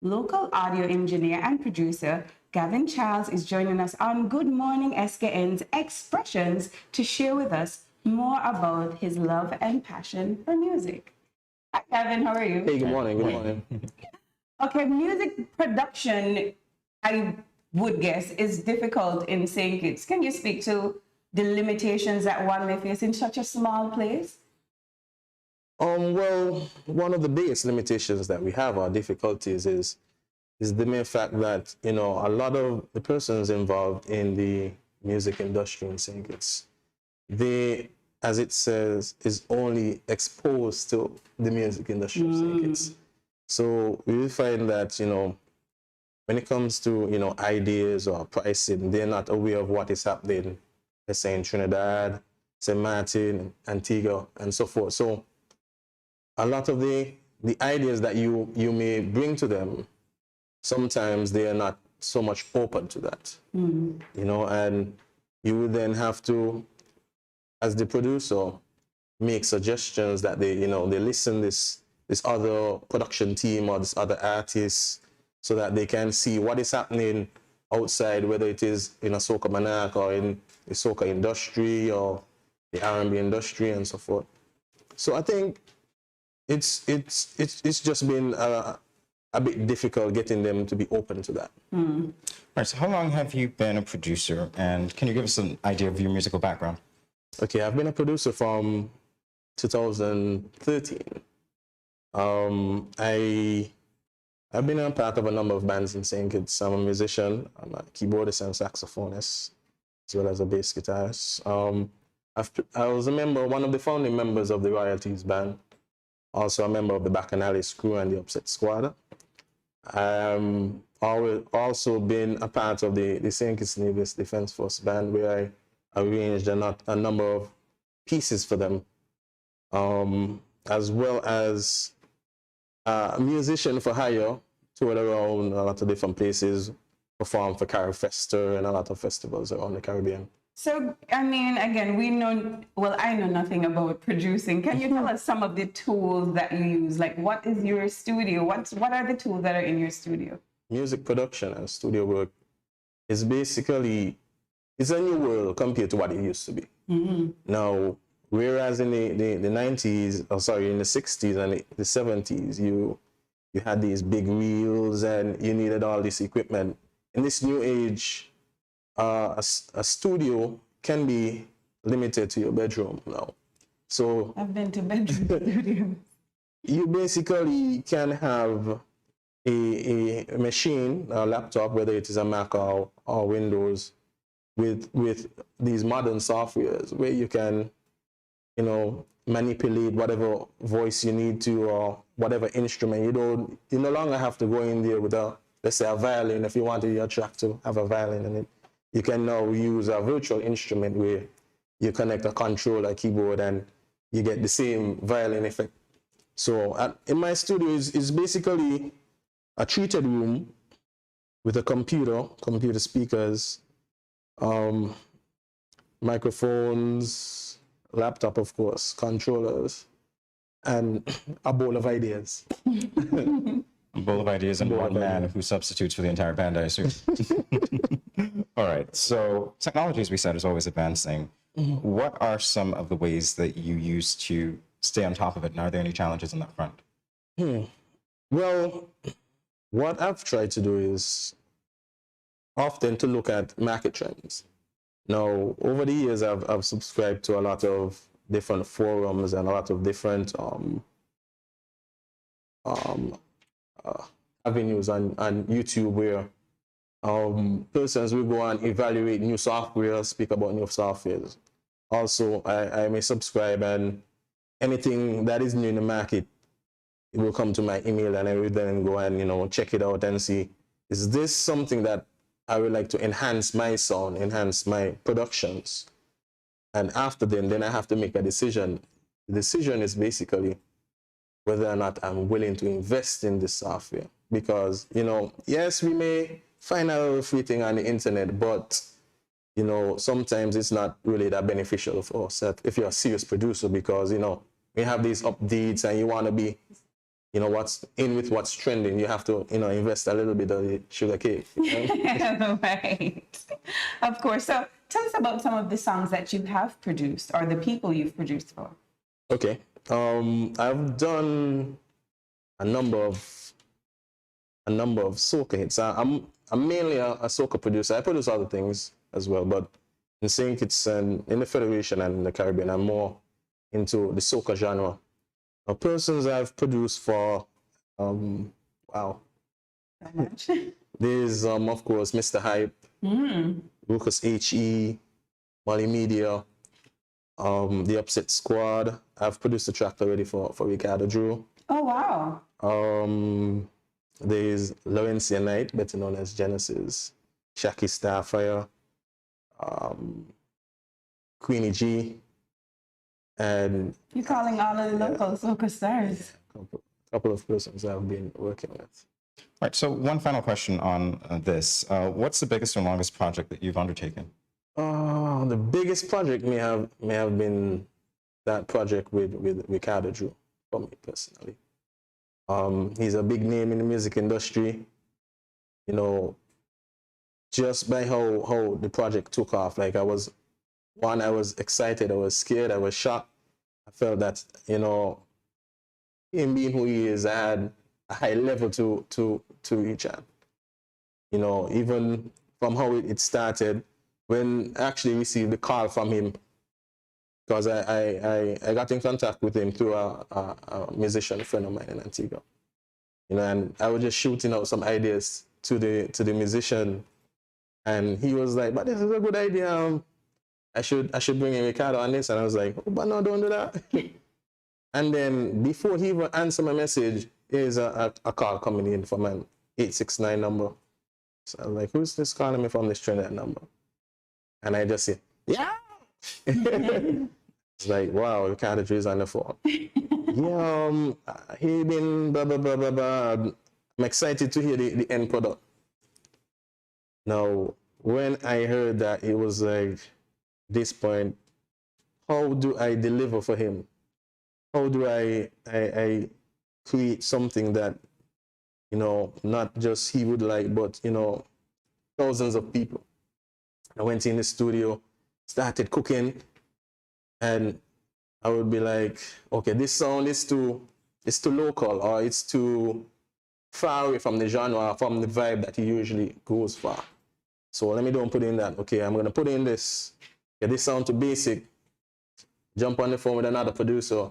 Local audio engineer and producer Gavin Charles is joining us on Good Morning SKN's Expressions to share with us more about his love and passion for music. Hi, Gavin, how are you? Hey, good morning. Good morning. Okay, music production, I would guess, is difficult in St. Kitts. Can you speak to the limitations that one may face in such a small place? Well, one of the biggest limitations that we have, our difficulties, is the mere fact that, a lot of the persons involved in the music industry in St. Kitts, they, as it says, is only exposed to the music industry of St. Kitts. So we find that, when it comes to, ideas or pricing, they're not aware of what is happening, let's say in Trinidad, St. Martin, Antigua, and so forth. So a lot of the ideas that you may bring to them, sometimes they are not so much open to that, and you would then have to, as the producer, make suggestions that they listen this other production team or this other artist, so that they can see what is happening outside, whether it is in a soca monarch or in the soca industry or the R&B industry and so forth. So I think it's just been a bit difficult getting them to be open to that. All right, so how long have you been a producer, and can you give us an idea of your musical background? Okay, I've been a producer from 2013. I've been a part of a number of bands in St. Kitts. I'm a musician. I'm a keyboardist and saxophonist, as well as a bass guitarist. I was a member, one of the founding members of the Royalties band, also a member of the Bacchanali's crew and the Upset Squad. I've also been a part of the St. Kitts Navy's Defense Force band, where I arranged a number of pieces for them, as well as a musician for hire, toured around a lot of different places, performed for Carifesta and a lot of festivals around the Caribbean. So, I mean, again, I know nothing about producing. Can you tell us some of the tools that you use? Like, what is your studio? What are the tools that are in your studio? Music production and studio work is basically, it's a new world compared to what it used to be. Now, whereas in the 90s, in the 60s and the 70s, you had these big reels and you needed all this equipment. In this new age, a studio can be limited to your bedroom now. So I've been to bedroom studios. You basically can have a machine, a laptop, whether it is a Mac or Windows, with these modern softwares where you can, manipulate whatever voice you need to or whatever instrument. You no longer have to go in there with let's say a violin. If you wanted your track to have a violin in it, you can now use a virtual instrument where you connect a controller, keyboard, and you get the same violin effect. So in my studio is basically a treated room with a computer speakers, microphones, laptop, of course, controllers, and a bowl of ideas. A bowl of ideas and one man who substitutes for the entire band, I assume. All right, so technology, as we said, is always advancing. What are some of the ways that you use to stay on top of it, and are there any challenges on that front? Well, what I've tried to do is often to look at market trends. Now, over the years, I've subscribed to a lot of different forums and a lot of different avenues on YouTube where persons will go and evaluate new software, speak about new softwares. Also, I may subscribe, and anything that is new in the market, it will come to my email, and I will then go and check it out and see, is this something that I would like to enhance my sound, enhance my productions? And after then I have to make a decision. The decision is basically whether or not I'm willing to invest in this software. Because, yes, we may find a little free thing on the internet, but, sometimes it's not really that beneficial for us if you're a serious producer, because, we have these updates and you want to be you know, what's in with what's trending. You have to, you know, invest a little bit of the sugar cake. You know? Right. Of course. So tell us about some of the songs that you have produced or the people you've produced for. Okay. I've done a number of soca hits. I'm mainly a soca producer. I produce other things as well, but in sync, it's in the Federation and in the Caribbean. I'm more into the soca genre. Now, persons I've produced for, wow. So much. There's, of course, Mr. Hype, Lucas H.E., Molly Media, the Upset Squad. I've produced a track already for Ricardo Drew. Oh, wow. There's Laurencia Knight, better known as Genesis, Shaki Starfire, Queenie G, and You're calling all of the local soca stars. a couple of persons I've been working with. All right, so one final question on this. What's the biggest and longest project that you've undertaken? The biggest project may have been that project with Ricardo Drew, for me personally. He's a big name in the music industry. You know, just by how the project took off, like I was excited, I was scared, I was shocked. I felt that, you know, him being who he is, I had a high level to reach at. You know, even from how it started, when I actually received the call from him, because I got in contact with him through a musician friend of mine in Antigua. You know, and I was just shooting out some ideas to the musician, and he was like, "But this is a good idea. I should bring in Ricardo on this." And I was like, "Oh, but no, don't do that." And then before he even answered my message, here's a call coming in from an 869 number. So I was like, "Who's this calling me from this Trinidad number?" And I just said, "Yeah." It's like, wow, Ricardo Drew is on the phone. Yeah, he been blah, blah, blah, blah, blah. I'm excited to hear the end product. Now, when I heard that, it was like, this point, how do I deliver for him? How do I create something that, you know, not just he would like, but, you know, thousands of people. I went in the studio, started cooking, and I would be like, okay, this sound is too local, or it's too far away from the genre, from the vibe that he usually goes for. So let me don't put in that. Okay, I'm gonna put in this. Get this sound too basic. Jump on the phone with another producer.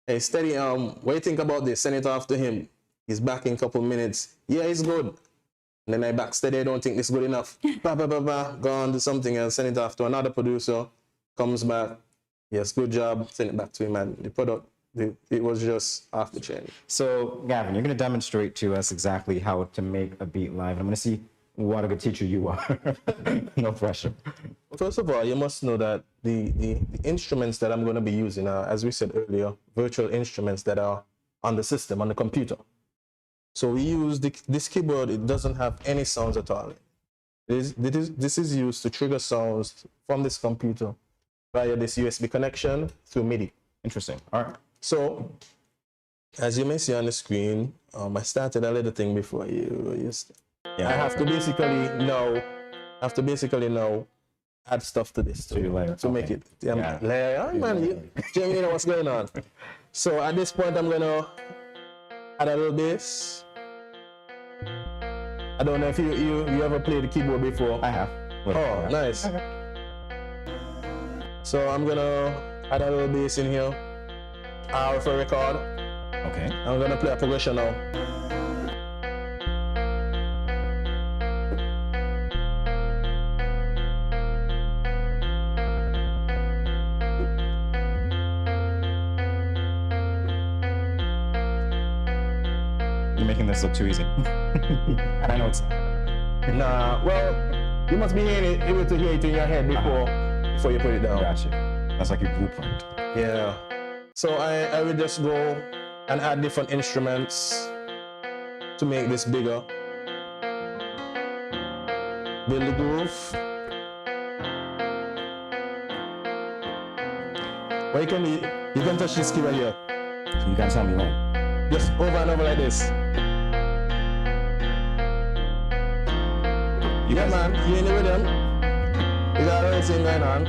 Hey, steady. What do you think about this? Send it off to him. He's back in a couple minutes. Yeah, it's good. And then I back steady. I don't think this is good enough. Bah, bah, bah, bah. Go on, do something else. Send it off to another producer. Comes back. Yes, good job. Send it back to him, and the product, it was just off the chain. So, Gavin, you're going to demonstrate to us exactly how to make a beat live. I'm going to see what a good teacher you are. No pressure. First of all, you must know that the instruments that I'm going to be using are, as we said earlier, virtual instruments that are on the system, on the computer. So we use this keyboard. It doesn't have any sounds at all. This is used to trigger sounds from this computer via this USB connection through MIDI. Interesting. All right. So, as you may see on the screen, I started a little thing before you Yeah. I have to basically now add stuff to this to make it layer. Man, you know what's going on. So at this point, I'm gonna add a little bass. I don't know if you ever played the keyboard before. I have. Oh, nice. Okay. So I'm gonna add a little bass in here. R for record. Okay. I'm gonna play a progression now. You're making this look too easy. And I know it's not. Nah, well, you must be able to hear it in your head before you put it down. Gotcha. That's like your blueprint. Yeah. So I will just go and add different instruments to make this bigger. Build the groove. Well, you can touch this key right here. You can tell me when. Just over and over like this. Yeah, man, you in the rhythm? You got everything going on.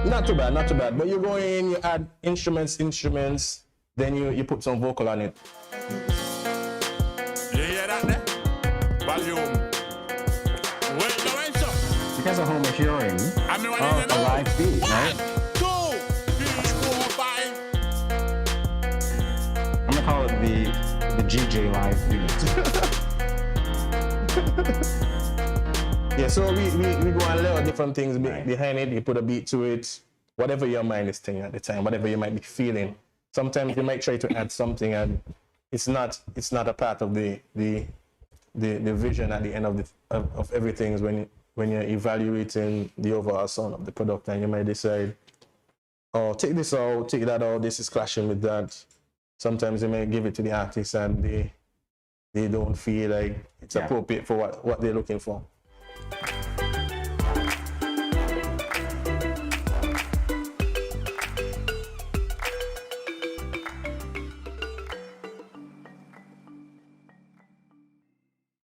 Not too bad, not too bad. But you go in, you add instruments, then you put some vocal on it. You hear that there? Volume. Wait, no answer. You guys are home hearing I mean, what a is it? live beat, right? 1, 2, 3, 4, 5. I'm gonna call it the GJ live beat. Yeah, so we go and layer different things Right. behind it. You put a beat to it, whatever your mind is thinking at the time, whatever you might be feeling. Sometimes you might try to add something and it's not a part of the vision at the end of everything is when you're evaluating the overall sound of the product, and you might decide, oh, take this out, take that out, this is clashing with that. Sometimes you may give it to the artist and they don't feel like it's appropriate for what they're looking for.